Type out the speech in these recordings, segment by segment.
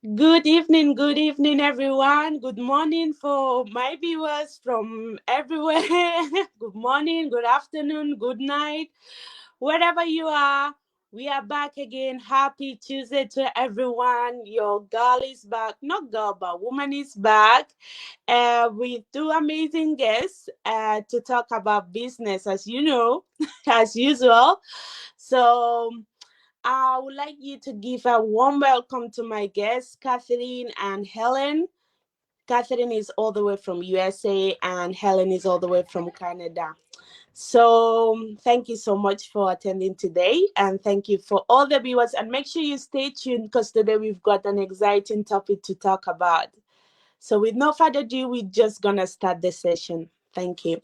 Good evening, everyone. Good morning for my viewers from everywhere. Good morning, good afternoon, good night, wherever you are. We are back again. Happy Tuesday to everyone. Your girl is back. Not girl, but woman is back with two amazing guests to talk about business, as you know, as usual. So, I would like you to give a warm welcome to my guests, Catherine and Helen. Catherine is all the way from USA and Helen is all the way from Canada. So thank you so much for attending today and thank you for all the viewers and make sure you stay tuned because today we've got an exciting topic to talk about. So with no further ado, we're just gonna start the session. Thank you.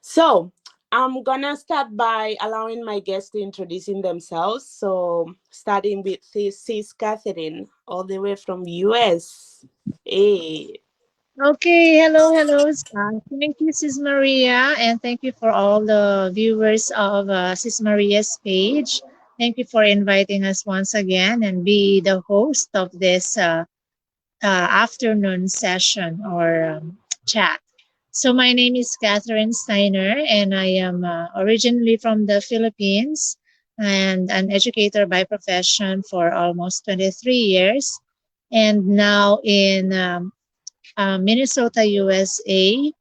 So I'm gonna start by allowing my guests to introducing themselves. So starting with Sis Catherine, all the way from US. Hey. Okay, hello, Scott. Thank you, Sis Maria, and thank you for all the viewers of Sis Maria's page. Thank you for inviting us once again and be the host of this afternoon session or chat. So, my name is Catherine Steiner, and I am originally from the Philippines and an educator by profession for almost 23 years, and now in Minnesota, USA,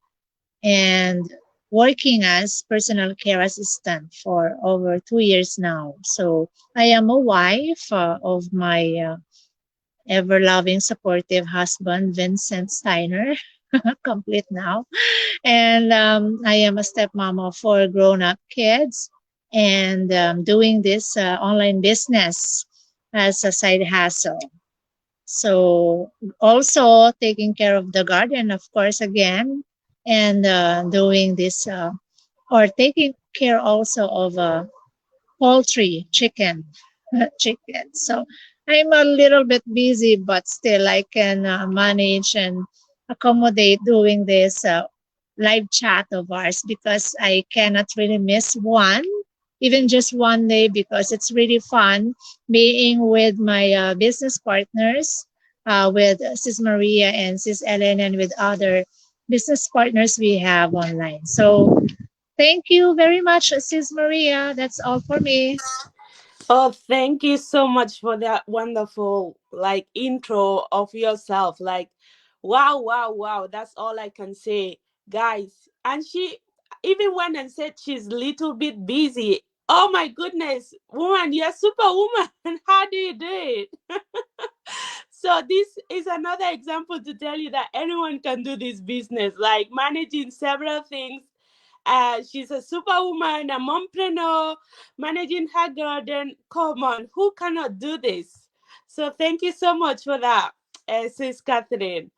and working as personal care assistant for over 2 years now. So I am a wife of my ever loving, supportive husband, Vincent Steiner, complete now. And I am a stepmom of four grown up kids and doing this online business as a side hustle. So also taking care of the garden, of course, again, and doing this or taking care also of poultry, chicken, chicken. So I'm a little bit busy, but still I can manage and accommodate doing this live chat of ours because I cannot really miss one, even just one day, because it's really fun being with my business partners, with Sis Maria and Sis Ellen, and with other business partners we have online. So thank you very much, Sis Maria. That's all for me. Oh, thank you so much for that wonderful intro of yourself. Wow, wow, wow. That's all I can say, guys. And she even went and said she's a little bit busy. Oh my goodness, woman, you're superwoman. How do you do it? So this is another example to tell you that anyone can do this business, like managing several things. She's a superwoman, a mompreneur, managing her garden. Come on, who cannot do this? So thank you so much for that, Sis Catherine.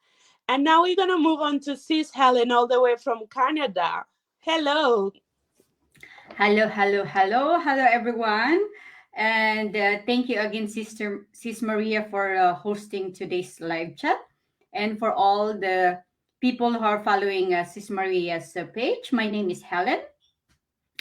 And now we're gonna move on to Sis Helen, all the way from Canada. Hello. Hello, everyone. And thank you again, Sis Maria, for hosting today's live chat. And for all the people who are following Sis Maria's page, my name is Helen.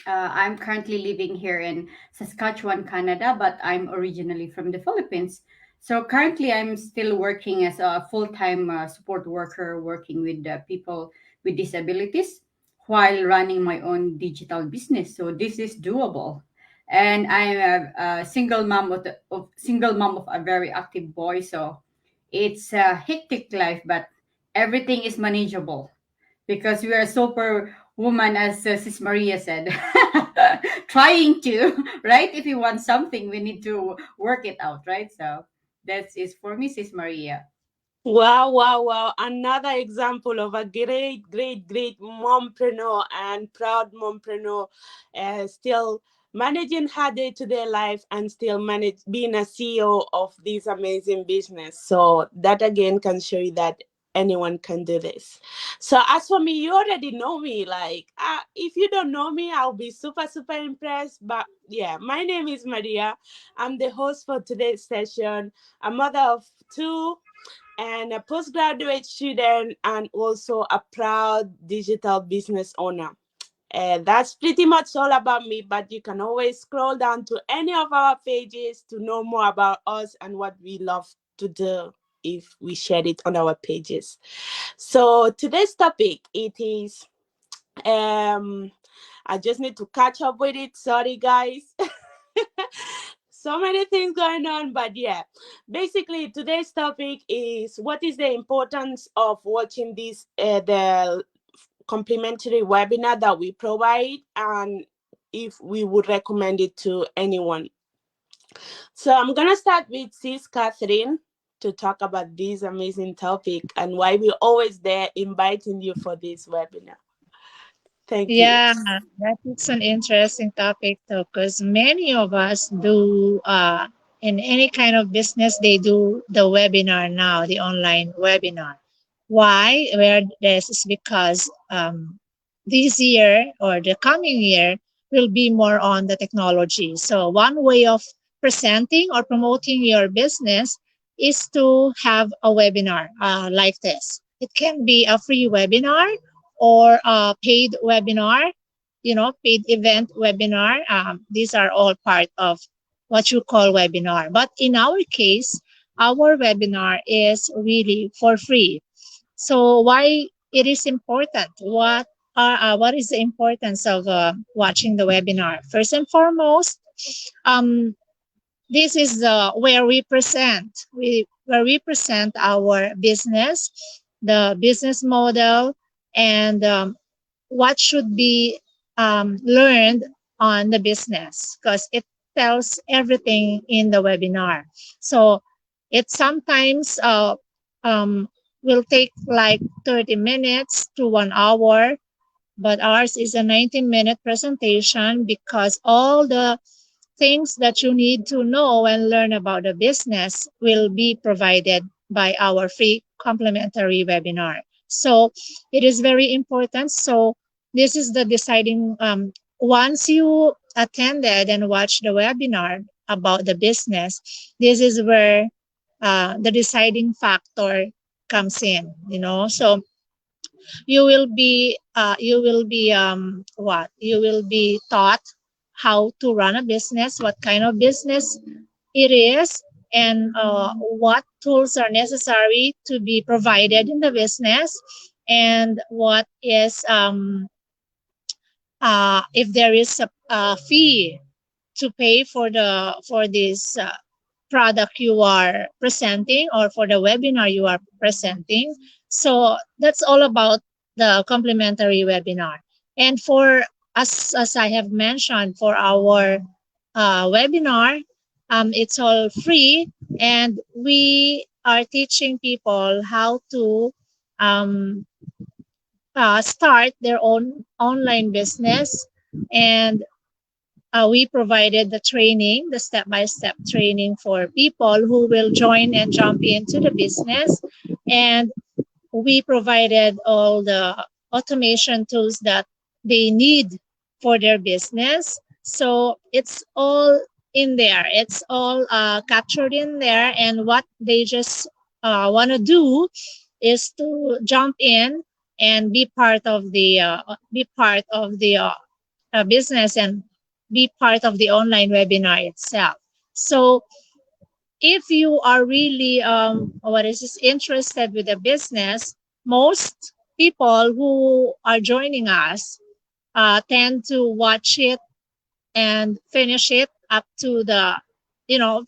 I'm currently living here in Saskatchewan, Canada, but I'm originally from the Philippines. So currently, I'm still working as a full time support worker, working with people with disabilities while running my own digital business. So this is doable. And I'm a single mom of a very active boy. So it's a hectic life, but everything is manageable because we are super woman, as Sis Maria said, trying to, right? If you want something, we need to work it out, right? So that is for me, Sis Maria. Wow, wow, wow. Another example of a great, great, great mompreneur and proud mompreneur, still managing her day-to-day life and still manage being a CEO of this amazing business. So that again can show you that anyone can do this. So as for me, you already know me. If you don't know me, I'll be super, super impressed. But yeah, my name is Maria. I'm the host for today's session, a mother of two and a postgraduate student and also a proud digital business owner. And that's pretty much all about me, but you can always scroll down to any of our pages to know more about us and what we love to do. if we shared it on our pages. So today's topic, it is I just need to catch up with it. Sorry guys. So many things going on, but yeah, basically today's topic is what is the importance of watching this the complimentary webinar that we provide, and if we would recommend it to anyone. So I'm gonna start with Sis Catherine to talk about this amazing topic and why we're always there inviting you for this webinar. Thank you. Yeah, that is an interesting topic though, because many of us do in any kind of business they do the webinar now, the online webinar. Why? Where this is because this year or the coming year will be more on the technology. So one way of presenting or promoting your business is to have a webinar like this. It can be a free webinar or a paid webinar, paid event webinar. These are all part of what you call webinar. But in our case, our webinar is really for free. So why it is important? What is the importance of watching the webinar? First and foremost, um, this is where we present our business, the business model, and what should be learned on the business because it tells everything in the webinar. So it sometimes um, will take like 30 minutes to 1 hour, but ours is a 19-minute presentation because all the things that you need to know and learn about the business will be provided by our free complimentary webinar. So it is very important. So this is the deciding, once you attended and watched the webinar about the business, this is where the deciding factor comes in, So you will be taught how to run a business, what kind of business it is, and what tools are necessary to be provided in the business, and what is if there is a fee to pay for this product you are presenting or for the webinar you are presenting. So that's all about the complimentary webinar. And for us, as I have mentioned, for our webinar, it's all free, and we are teaching people how to um, start their own online business. And we provided the training, the step-by-step training for people who will join and jump into the business. And we provided all the automation tools that they need for their business. So it's all in there. It's all captured in there. And what they just want to do is to jump in and be part of the business and be part of the online webinar itself. So if you are really what is this, interested with the business, most people who are joining us tend to watch it and finish it up to the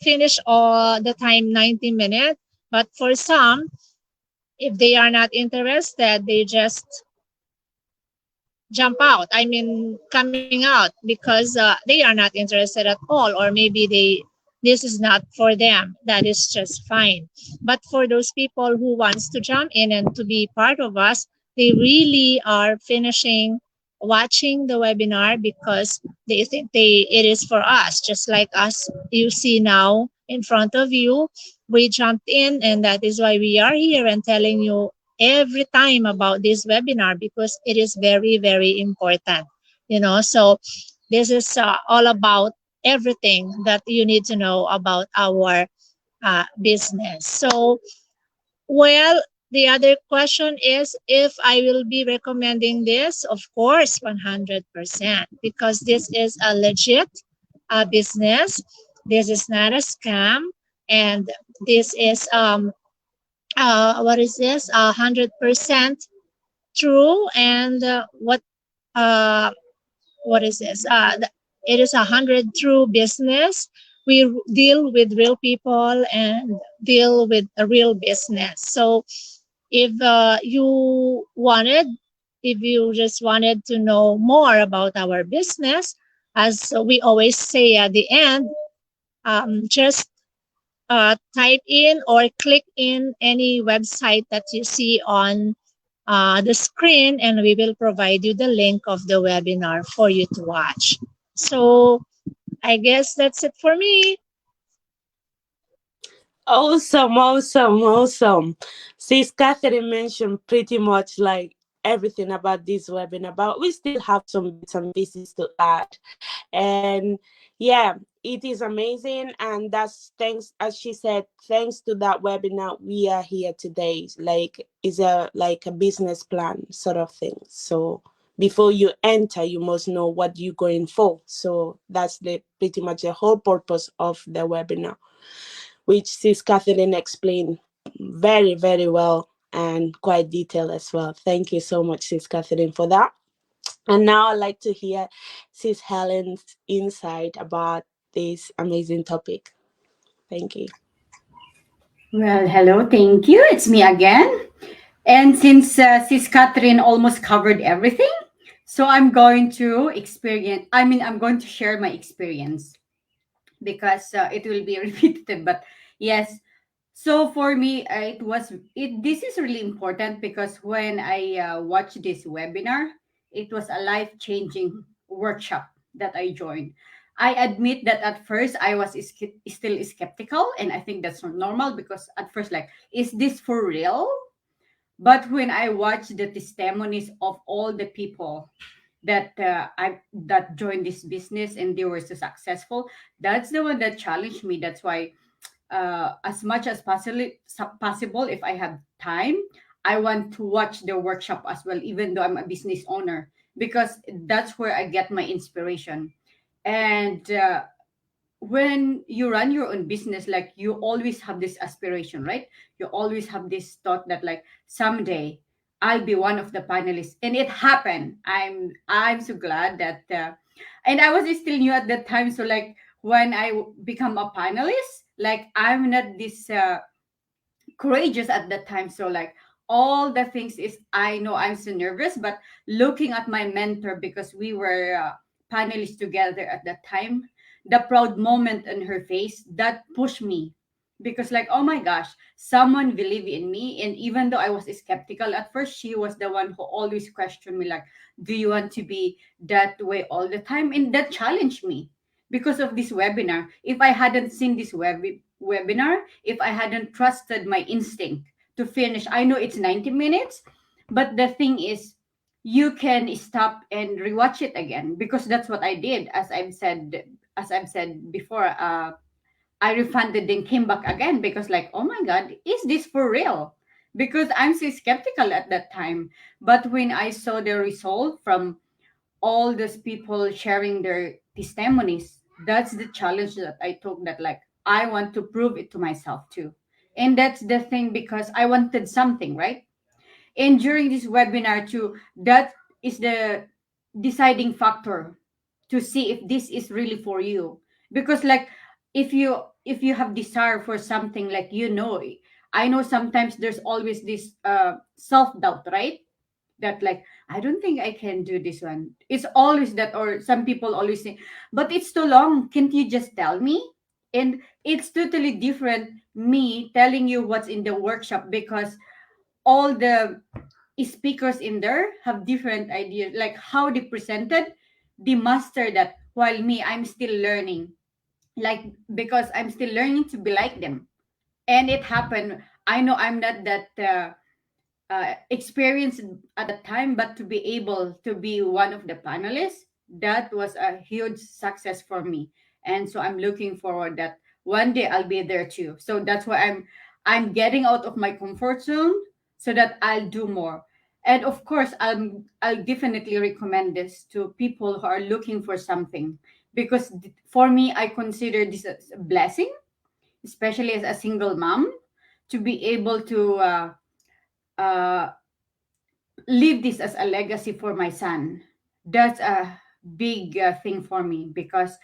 finish all the time 90 minutes. But for some, if they are not interested, they just jump out. I mean, coming out because they are not interested at all, or maybe this is not for them. That is just fine. But for those people who wants to jump in and to be part of us, they really are finishing watching the webinar because they think it is for us, just like us. You see now in front of you, we jumped in, and that is why we are here and telling you every time about this webinar because it is very, very important. So this is all about everything that you need to know about our business. So, well, the other question is if I will be recommending this. Of course, 100%, because this is a legit business. This is not a scam, and this is what is this? 100% true, and uh, what is this? It is 100 true business. We deal with real people and deal with a real business. So if if you just wanted to know more about our business, as we always say at the end, just type in or click in any website that you see on the screen, and we will provide you the link of the webinar for you to watch. So I guess that's it for me. Awesome, awesome, awesome. Sis Catherine mentioned pretty much like everything about this webinar, but we still have some bits and pieces to add. And yeah, it is amazing. And that's thanks, as she said, thanks to that webinar, we are here today. Like, is a like a business plan sort of thing. So before you enter, you must know what you're going for. So that's the pretty much the whole purpose of the webinar, which Sis Catherine explained very, very well and quite detailed as well. Thank you so much, Sis Catherine, for that. And now I'd like to hear Sis Helen's insight about this amazing topic. Thank you. Well, hello, thank you. It's me again. And since Sis Catherine almost covered everything, so I'm going to share my experience because it will be repetitive. But yes, so for me, this is really important because when I watched this webinar, it was a life changing workshop that I joined. I admit that at first I was still skeptical, and I think that's not normal because at first, like, is this for real? But when I watched the testimonies of all the people that joined this business and they were so successful, that's the one that challenged me. That's why, as much as possible, if I have time, I want to watch the workshop as well, even though I'm a business owner, because that's where I get my inspiration. And when you run your own business, like, you always have this aspiration, right? You always have this thought that, like, someday I'll be one of the panelists, and it happened. I'm so glad that and I was still new at that time, so, like, when become a panelist, like, I'm not this courageous at that time. So, like, all the things is, I know I'm so nervous, but looking at my mentor, because we were panelists together at that time, the proud moment on her face, that pushed me, because, like, oh my gosh, someone believed in me. And even though I was skeptical at first, she was the one who always questioned me, like, do you want to be that way all the time? And that challenged me because of this webinar. If I hadn't seen this webinar, if I hadn't trusted my instinct to finish, I know it's 90 minutes, but the thing is, you can stop and rewatch it again, because that's what I did. As I've said before, I refunded and came back again, because, like, oh my god, is this for real? Because I'm so skeptical at that time. But when I saw the result from all these people sharing their testimonies, that's the challenge that I took, that, like, I want to prove it to myself too. And that's the thing, because I wanted something, right? And during this webinar too, that is the deciding factor to see if this is really for you. Because, like, if you have desire for something, like, I know sometimes there's always this self-doubt, right? That, like, I don't think I can do this one. It's always that, or some people always say, but it's too long, can't you just tell me? And it's totally different, me telling you what's in the workshop, because all the speakers in there have different ideas, like how they presented, they master that, while me, I'm still learning, like, because I'm still learning to be like them. And it happened. I know I'm not that experience at the time, but to be able to be one of the panelists, that was a huge success for me. And so I'm looking forward that one day I'll be there too. So that's why I'm getting out of my comfort zone, so that I'll do more. And of course, I'll definitely recommend this to people who are looking for something, because for me, I consider this as a blessing, especially as a single mom. to be able to uh, leave this as a legacy for my son. That's a big thing for me, because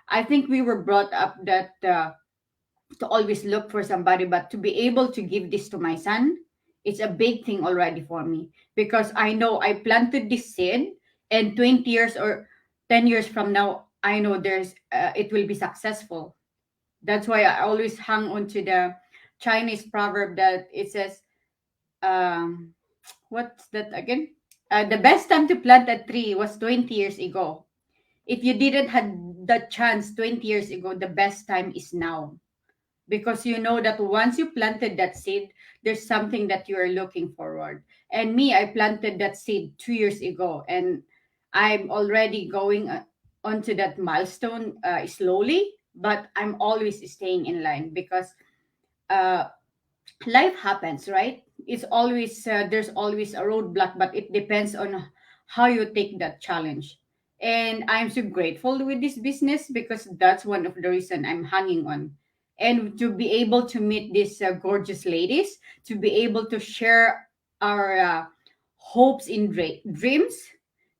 I think we were brought up that to always look for somebody, but to be able to give this to my son, it's a big thing already for me, because I know I planted this seed, and 20 years or 10 years from now, I know there's it will be successful. That's why I always hang on to the Chinese proverb that it says, um, what's that again? The best time to plant a tree was 20 years ago. If you didn't had the chance 20 years ago, the best time is now, because you know that once you planted that seed, there's something that you are looking forward. And me, I planted that seed 2 years ago, and I'm already going onto that milestone slowly, but I'm always staying in line, because uh, life happens, right? It's always there's always a roadblock, but it depends on how you take that challenge. And I'm so grateful with this business, because that's one of the reason I'm hanging on, and to be able to meet these gorgeous ladies, to be able to share our hopes in dreams,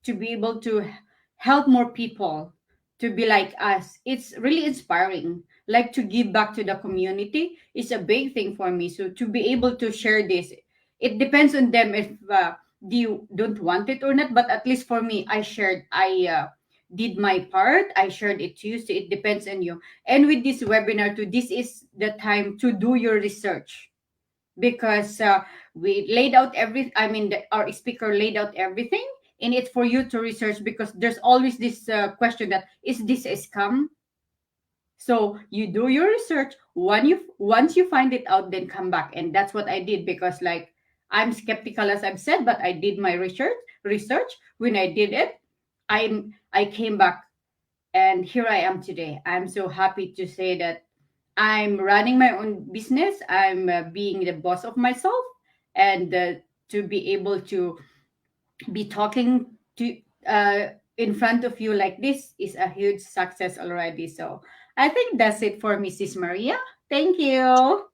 to be able to help more people to be like us. It's really inspiring, like to give back to the community is a big thing for me. So to be able to share this, it depends on them if you don't want it or not. But at least for me, I shared. I did my part. I shared it to you. So it depends on you. And with this webinar too, this is the time to do your research, because we laid out every. I mean, our speaker laid out everything. And it's for you to research, because there's always this question that is this a scam. So you do your research. Once you find it out, then come back. And that's what I did, because like I'm skeptical, as I've said, but I did my research. When I did it, I came back, and here I am today. I'm so happy to say that I'm running my own business. I'm being the boss of myself, and to be able to be talking to in front of you like this is a huge success already. So I think that's it for Mrs. Maria. Thank you.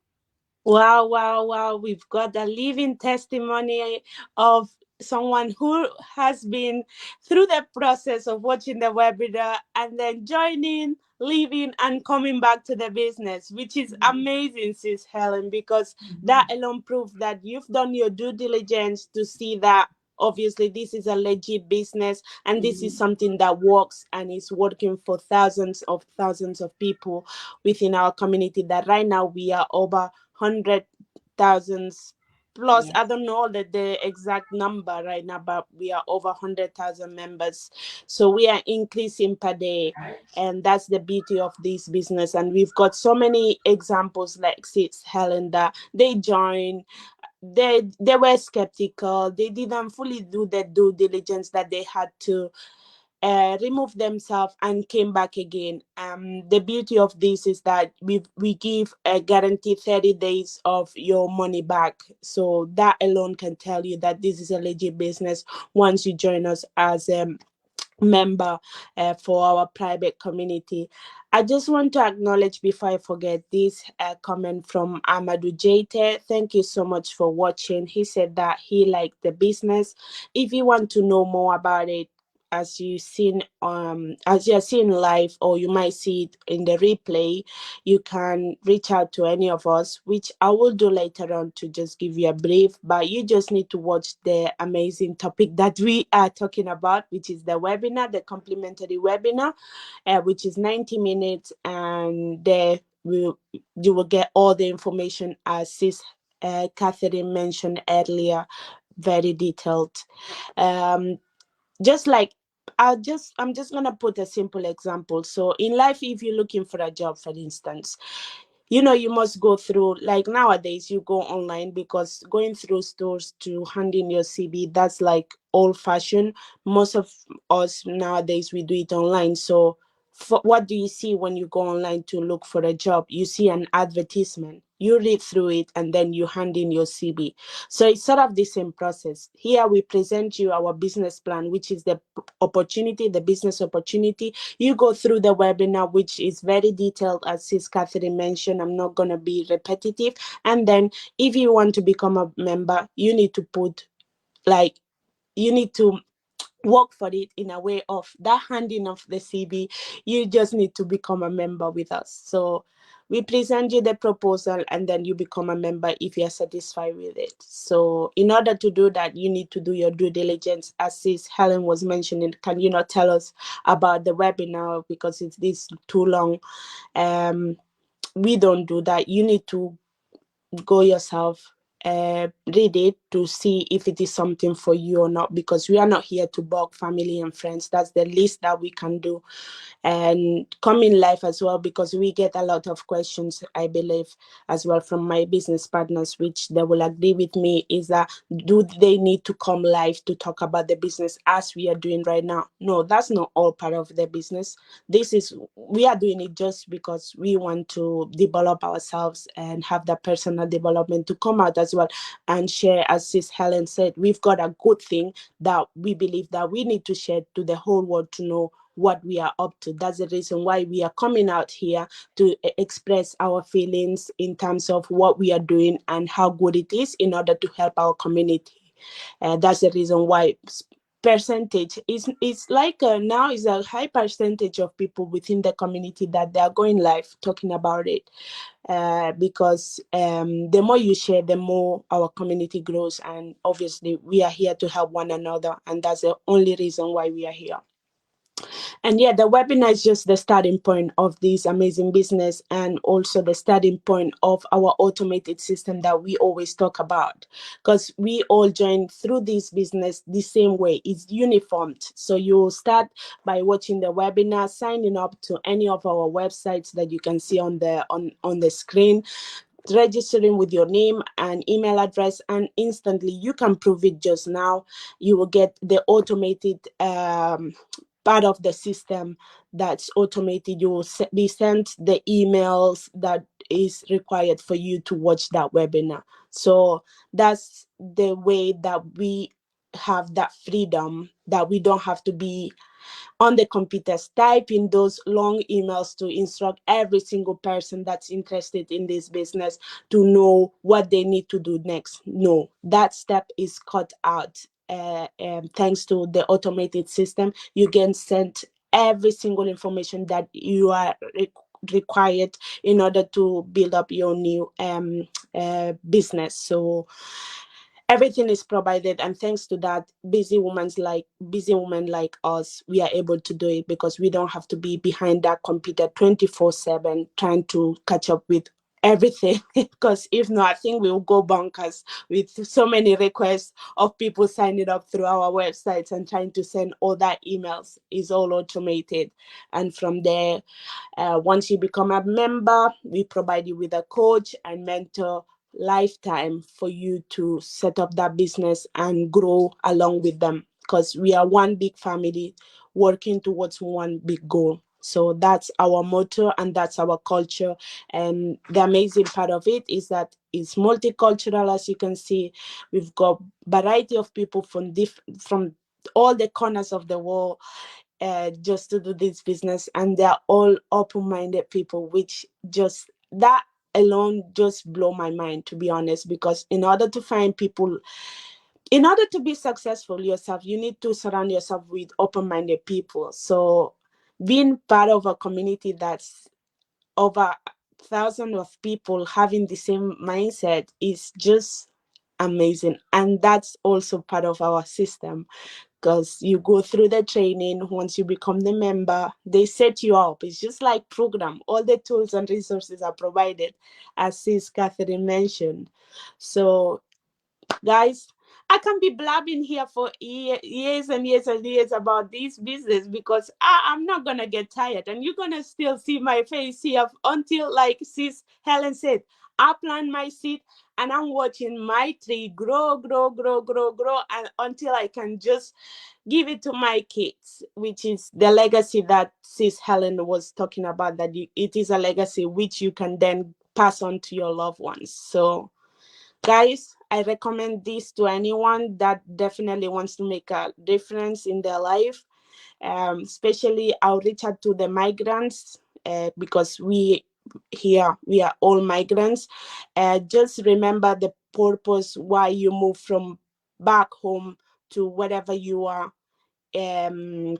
Wow, wow, wow. We've got a living testimony of someone who has been through the process of watching the webinar and then joining, leaving, and coming back to the business, which is amazing, Sis Helen, because that alone proves that you've done your due diligence to see that obviously this is a legit business and this is something that works and is working for thousands of people within our community. That right now we are over 100,000 plus. I Yes. don't know the exact number right now, but we are over 100,000 members. So we are increasing per day. And that's the beauty of this business. And we've got so many examples like Sis Helen that they join, they were skeptical, they didn't fully do the due diligence that they had to, remove themselves and came back again. The beauty of this is that we give a guarantee 30 days of your money back. So that alone can tell you that this is a legit business once you join us as a member for our private community. I just want to acknowledge before I forget this comment from Amadou Jete. Thank you so much for watching. He said that he liked the business. If you want to know more about it, as you're seeing live, or you might see it in the replay, you can reach out to any of us, which I will do later on to just give you a brief. But you just need to watch the amazing topic that we are talking about, which is the webinar, the complimentary webinar, which is 90 minutes, and there you will get all the information as Sis Catherine mentioned earlier, very detailed. um just like I'm just gonna put a simple example. So in life, if you're looking for a job, for instance, you must go through, like nowadays you go online, because going through stores to hand in your CV, that's like old fashioned. Most of us nowadays we do it online. So what do you see when you go online to look for a job? You see an advertisement, you read through it, and then you hand in your CV. So it's sort of the same process. Here we present you our business plan, which is the opportunity, the business opportunity. You go through the webinar, which is very detailed, as Sis Catherine mentioned. I'm not going to be repetitive. And then if you want to become a member, you need to put, like, you need to work for it in a way of that handing of the CV. You just need to become a member with us. So we present you the proposal, and then you become a member if you're satisfied with it. So in order to do that, you need to do your due diligence. As Sis Helen was mentioning, can you not tell us about the webinar, because it's this too long? We don't do that. You need to go yourself, read it to see if it is something for you or not, because we are not here to bug family and friends. That's the least that we can do. And come in live as well, because we get a lot of questions, I believe, as well from my business partners, which they will agree with me, is that do they need to come live to talk about the business as we are doing right now? No, that's not all part of the business. We are doing it just because we want to develop ourselves and have that personal development to come out as well and share. As Sis Helen said, we've got a good thing that we believe that we need to share to the whole world to know what we are up to. That's the reason why we are coming out here to express our feelings in terms of what we are doing and how good it is in order to help our community. That's the reason why percentage is like now is a high percentage of people within the community that they are going live talking about it, because the more you share, the more our community grows, and obviously we are here to help one another, and that's the only reason why we are here. And yeah, the webinar is just the starting point of this amazing business, and also the starting point of our automated system that we always talk about, because we all join through this business the same way. It's uniformed. So you start by watching the webinar, signing up to any of our websites that you can see on the screen, registering with your name and email address, and instantly you can prove it just now. You will get the automated part of the system that's automated. You will be sent the emails that is required for you to watch that webinar. So that's the way that we have that freedom, that we don't have to be on the computers typing those long emails to instruct every single person that's interested in this business to know what they need to do next. No, that step is cut out. Thanks to the automated system, you can send every single information that you are required in order to build up your new business. So everything is provided, and thanks to that, busy women like us, we are able to do it, because we don't have to be behind that computer 24/7 trying to catch up with everything. Because if not, I think we'll go bonkers with so many requests of people signing up through our websites and trying to send all that emails. Is all automated, and from there, once you become a member, we provide you with a coach and mentor lifetime for you to set up that business and grow along with them, because we are one big family working towards one big goal. So that's our motto and that's our culture. And the amazing part of it is that it's multicultural. As you can see, we've got variety of people from all the corners of the world, just to do this business, and they're all open-minded people, which just that alone just blow my mind, to be honest. Because in order to find people, in order to be successful yourself, you need to surround yourself with open-minded people. So being part of a community that's over thousands of people having the same mindset is just amazing. And that's also part of our system, because you go through the training. Once you become the member, they set you up. It's just like program. All the tools and resources are provided, as Sis Catherine mentioned. So guys, I can be blabbing here for years and years and years about this business because I'm not gonna get tired, and you're gonna still see my face here until, like Sis Helen said, I plant my seed and I'm watching my tree grow, grow, grow, grow, grow, and until I can just give it to my kids, which is the legacy that Sis Helen was talking about. That it is a legacy which you can then pass on to your loved ones. So guys, I recommend this to anyone that definitely wants to make a difference in their life. Especially, I'll reach out to the migrants because we are all migrants. Just remember the purpose why you move from back home to wherever you are, um,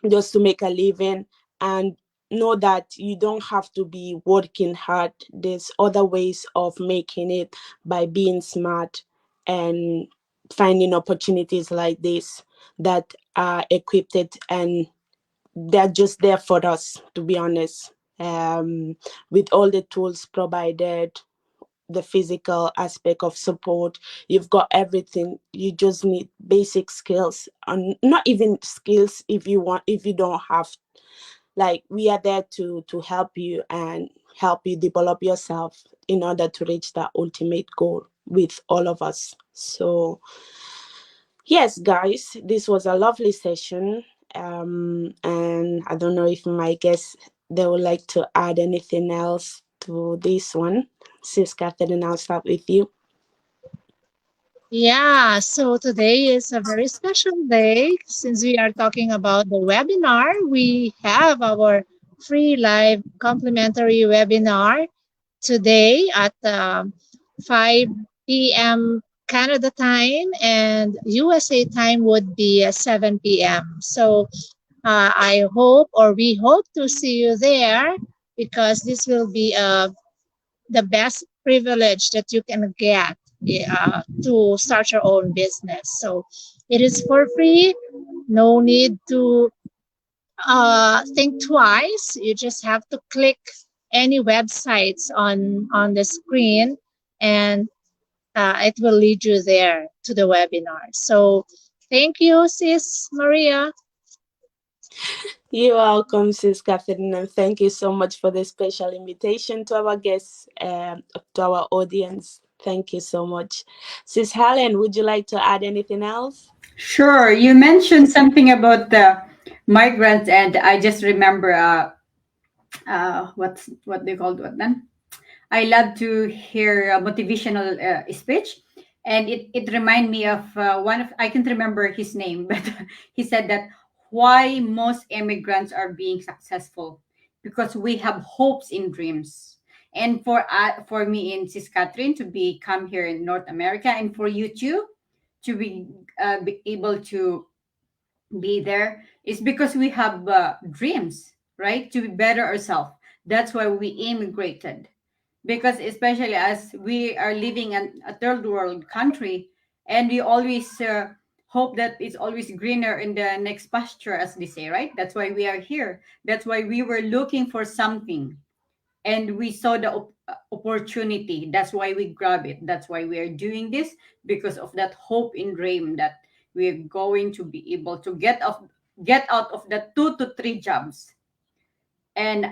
just to make a living, and know that you don't have to be working hard. There's other ways of making it by being smart and finding opportunities like this that are equipped, and they're just there for us, to be honest. With all the tools provided, the physical aspect of support, you've got everything. You just need basic skills, and not even skills if you don't have, like, we are there to help you and help you develop yourself in order to reach that ultimate goal with all of us. So yes, guys, this was a lovely session. And I don't know if my guests, they would like to add anything else to this one. Sis Catherine, I'll start with you. Yeah, so today is a very special day since we are talking about the webinar. We have our free live complimentary webinar today at 5 p.m. Canada time, and USA time would be 7 p.m. So I hope, or we hope to see you there, because this will be the best privilege that you can get to start your own business. So it is for free. No need to think twice. You just have to click any websites on the screen, and it will lead you there to the webinar. So thank you, Sis Maria. You're welcome, Sis Catherine, and thank you so much for the special invitation to our guests, to our audience. Thank you so much. Sis Helen, would you like to add anything else? Sure. You mentioned something about the migrants, and I just remember what they called what then? I love to hear a motivational speech, and it remind me of one of, I can't remember his name, but he said that why most immigrants are being successful, because we have hopes and dreams. And for me in Sis Catherine to be come here in North America, and for you too to be able to be there, is because we have dreams, right? To be better ourselves. That's why we immigrated, because especially as we are living in a third world country, and we always hope that it's always greener in the next pasture, as they say, right? That's why we are here. That's why we were looking for something, and we saw the opportunity. That's why we grab it. That's why we are doing this, because of that hope and dream that we're going to be able to get out of the 2 to 3 jobs. And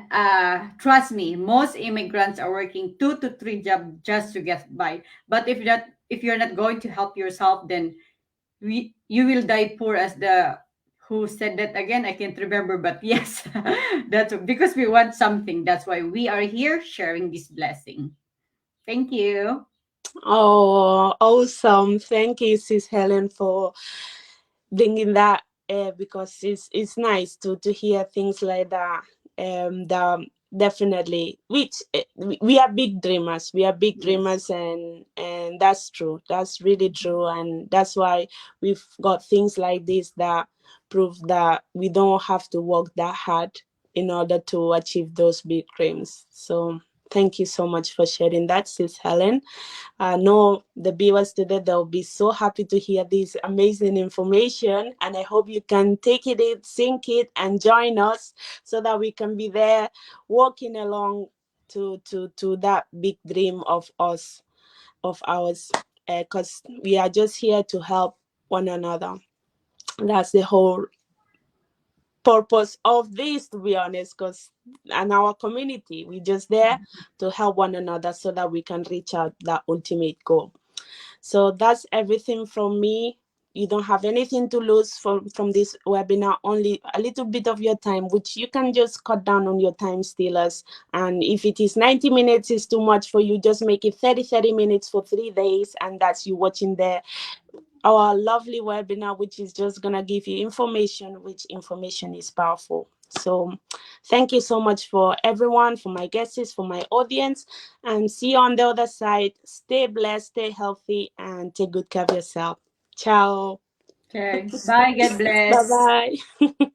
trust me, most immigrants are working 2 to 3 jobs just to get by. But if you're not going to help yourself, then you will die poor, as the who said that again, I can't remember, but yes, that's because we want something. That's why we are here sharing this blessing. Thank you. Oh, awesome. Thank you, Sis Helen, for bringing that, because it's nice to hear things like that. Definitely, which we are big dreamers. We are big Yes. dreamers, and that's true. That's really true, and that's why we've got things like this that prove that we don't have to work that hard in order to achieve those big dreams. So thank you so much for sharing that, Sis Helen. I know the viewers today, they'll be so happy to hear this amazing information. And I hope you can take it in, sink it, and join us so that we can be there walking along to that big dream of us, of ours. because we are just here to help one another. That's the whole purpose of this, to be honest, because and our community, we're just there to help one another so that we can reach out that ultimate goal. So that's everything from me. You don't have anything to lose from this webinar, only a little bit of your time, which you can just cut down on your time stealers. And if it is 90 minutes is too much for you, just make it 30 minutes for 3 days, and that's you watching our lovely webinar, which is just gonna give you information, which information is powerful. So thank you so much for everyone, for my guests, for my audience, and see you on the other side. Stay blessed, stay healthy, and take good care of yourself. Ciao. Okay. Bye. God Bye bless. bye.